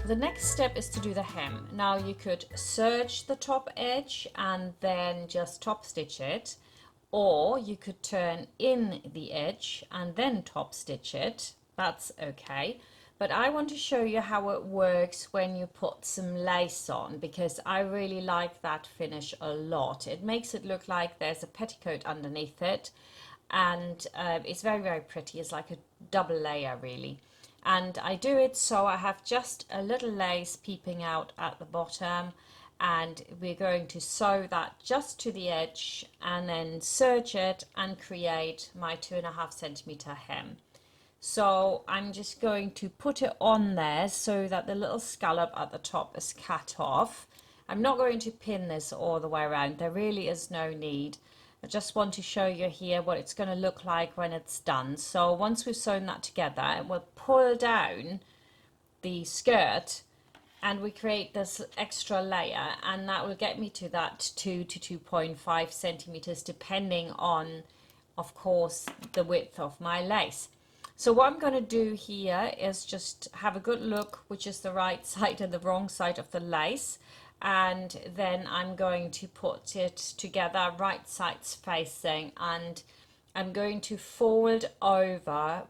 The next step is to do the hem. Now you could serge the top edge and then just top stitch it, or you could turn in the edge and then top stitch it. That's okay. But I want to show you how it works when you put some lace on, because I really like that finish a lot. It makes it look like there's a petticoat underneath it, and it's very, very pretty. It's like a double layer really. And I do it so I have just a little lace peeping out at the bottom, and we're going to sew that just to the edge and then serge it and create my 2.5 centimeter hem. So I'm just going to put it on there so that the little scallop at the top is cut off. I'm not going to pin this all the way around. There really is no need. I just want to show you here what it's going to look like when it's done. So once we've sewn that together, we'll pull down the skirt and we create this extra layer, and that will get me to that 2 to 2.5 centimeters depending on, of course, the width of my lace. So what I'm going to do here is just have a good look which is the right side and the wrong side of the lace, and then I'm going to put it together right sides facing, and I'm going to fold over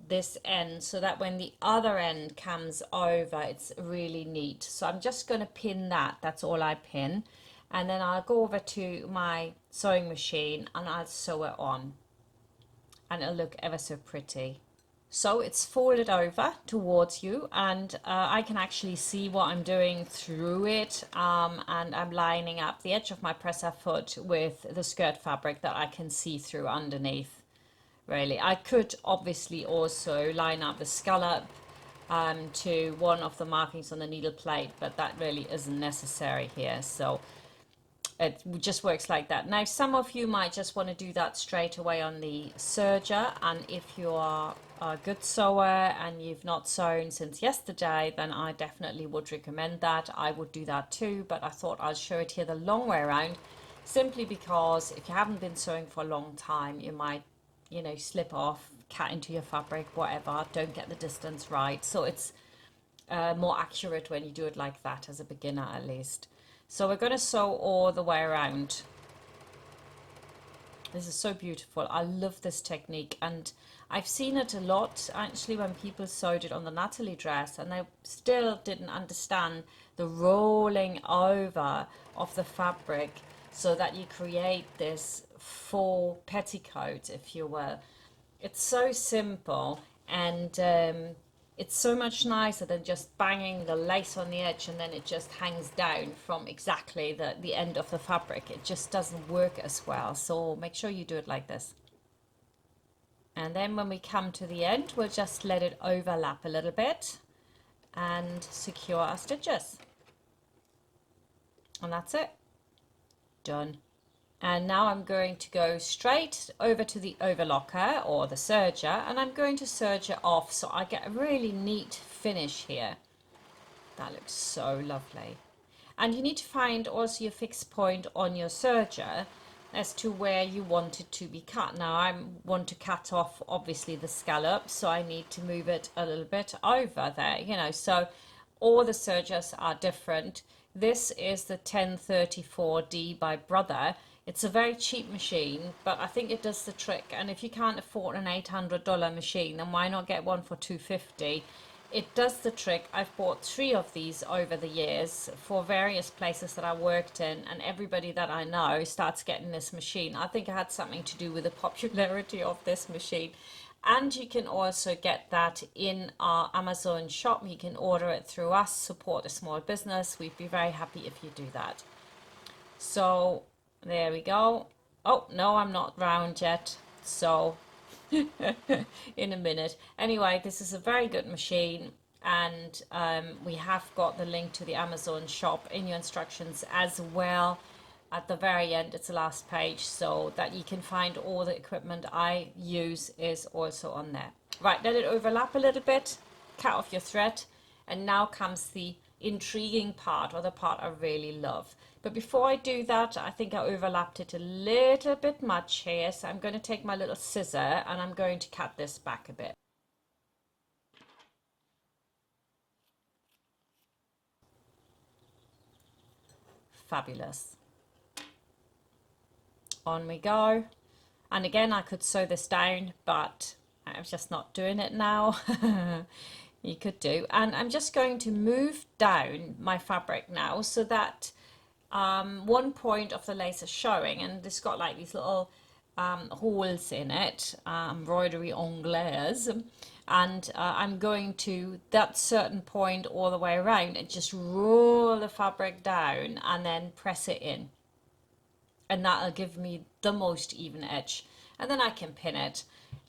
this end so that when the other end comes over it's really neat. So I'm just going to pin that, that's all I pin, and then I'll go over to my sewing machine and I'll sew it on, and it'll look ever so pretty. So it's folded over towards you, and I can actually see what I'm doing through it, and I'm lining up the edge of my presser foot with the skirt fabric that I can see through underneath. Really, I could obviously also line up the scallop to one of the markings on the needle plate, but that really isn't necessary here. So it just works like that. Now some of you might just want to do that straight away on the serger, and if you are a good sewer and you've not sewn since yesterday, then I definitely would recommend that. I would do that too, but I thought I'll show it here the long way around, simply because if you haven't been sewing for a long time, you might, you know, slip off, cut into your fabric, whatever, don't get the distance right. So it's more accurate when you do it like that, as a beginner at least. So we're going to sew all the way around. This is so beautiful. I love this technique, and I've seen it a lot actually when people sewed it on the Natalie dress and they still didn't understand the rolling over of the fabric so that you create this full petticoat, if you will. It's so simple, and it's so much nicer than just banging the lace on the edge and then it just hangs down from exactly the end of the fabric. It just doesn't work as well. So make sure you do it like this. And then when we come to the end, we'll just let it overlap a little bit and secure our stitches. And that's it. Done. And now I'm going to go straight over to the overlocker or the serger, and I'm going to serge it off so I get a really neat finish here. That looks so lovely. And you need to find also your fixed point on your serger as to where you want it to be cut. Now I want to cut off obviously the scallop, so I need to move it a little bit over there, you know, so all the sergers are different. This is the 1034D by Brother. It's a very cheap machine, but I think it does the trick. And if you can't afford an $800 machine, then why not get one for $250? It does the trick. I've bought 3 of these over the years for various places that I worked in, and everybody that I know starts getting this machine. I think it had something to do with the popularity of this machine. And you can also get that in our Amazon shop. You can order it through us, support a small business. We'd be very happy if you do that. So there we go. Oh, no, I'm not round yet. So in a minute. Anyway, this is a very good machine, and we have got the link to the Amazon shop in your instructions as well. At the very end, it's the last page, so that you can find all the equipment I use is also on there. Right, let it overlap a little bit, cut off your thread, and now comes the intriguing part, or the part I really love. But before I do that, I think I overlapped it a little bit much here, so I'm going to take my little scissor and I'm going to cut this back a bit. Fabulous. On we go. And again, I could sew this down, but I'm just not doing it now. You could do. And I'm just going to move down my fabric now so that one point of the lace is showing, and it's got like these little holes in it, embroidery anglaise, and I'm going to that certain point all the way around and just roll the fabric down and then press it in, and that'll give me the most even edge, and then I can pin it.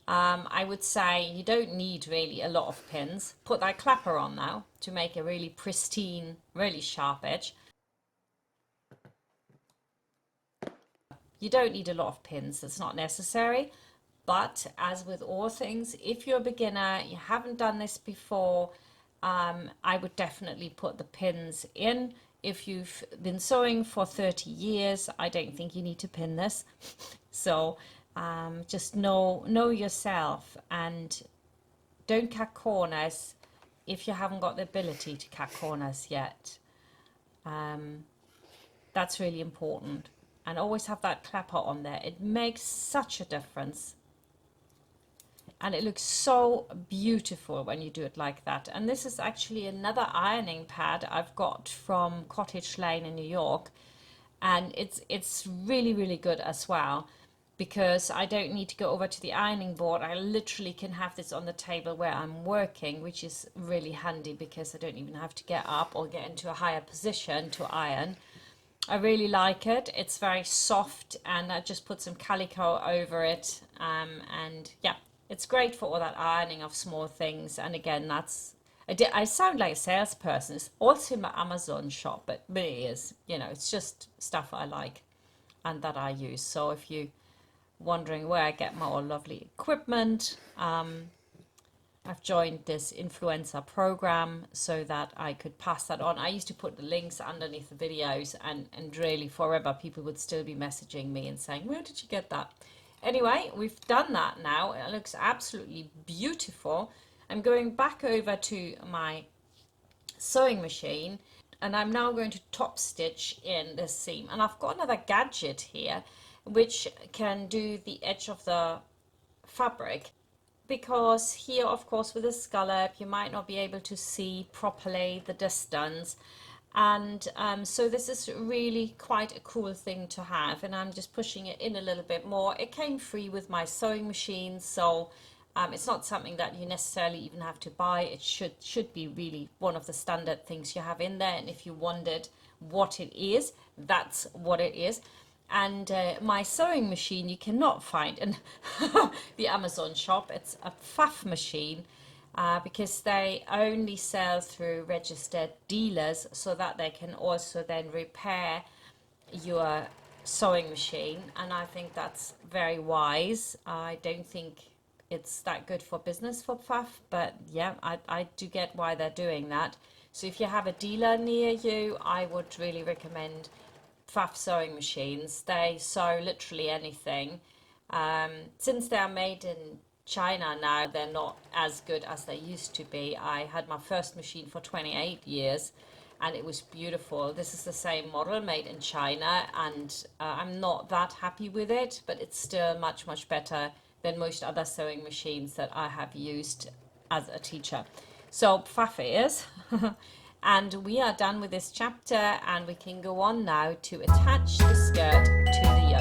I would say you don't need really a lot of pins. Put that clapper on now to make a really pristine, really sharp edge. You don't need a lot of pins, it's not necessary. But as with all things, if you're a beginner, you haven't done this before, I would definitely put the pins in. If you've been sewing for 30 years, I don't think you need to pin this. So just know yourself, and don't cut corners if you haven't got the ability to cut corners yet. That's really important. And always have that clapper on there. It makes such a difference. And it looks so beautiful when you do it like that. And this is actually another ironing pad I've got from Cottage Lane in New York. And it's really, really good as well, because I don't need to go over to the ironing board. I literally can have this on the table where I'm working, which is really handy because I don't even have to get up or get into a higher position to iron. I really like it. It's very soft, and I just put some calico over it, and yeah, it's great for all that ironing of small things. And again, I sound like a salesperson. It's also in my Amazon shop, but it is, it's just stuff I like and that I use. So if you're wondering where I get my all lovely equipment, I've joined this influencer program so that I could pass that on. I used to put the links underneath the videos, and really forever people would still be messaging me and saying, where did you get that? Anyway, we've done that now. It looks absolutely beautiful. I'm going back over to my sewing machine, and I'm now going to top stitch in this seam. And I've got another gadget here which can do the edge of the fabric, because here, of course, with the scallop, you might not be able to see properly the distance. And so this is really quite a cool thing to have. And I'm just pushing it in a little bit more. It came free with my sewing machine, so it's not something that you necessarily even have to buy. It should be really one of the standard things you have in there. And if you wondered what it is, that's what it is. And my sewing machine you cannot find in the Amazon shop. It's a faff machine, because they only sell through registered dealers, so that they can also then repair your sewing machine. And I think that's very wise. I don't think it's that good for business for faff, but yeah, I do get why they're doing that. So if you have a dealer near you, I would really recommend faff sewing machines. They sew literally anything. Since they are made in China now, they're not as good as they used to be. I had my first machine for 28 years and it was beautiful. This is the same model made in China, and I'm not that happy with it, but it's still much, much better than most other sewing machines that I have used as a teacher. So faff it is. And we are done with this chapter, and we can go on now to attach the skirt to the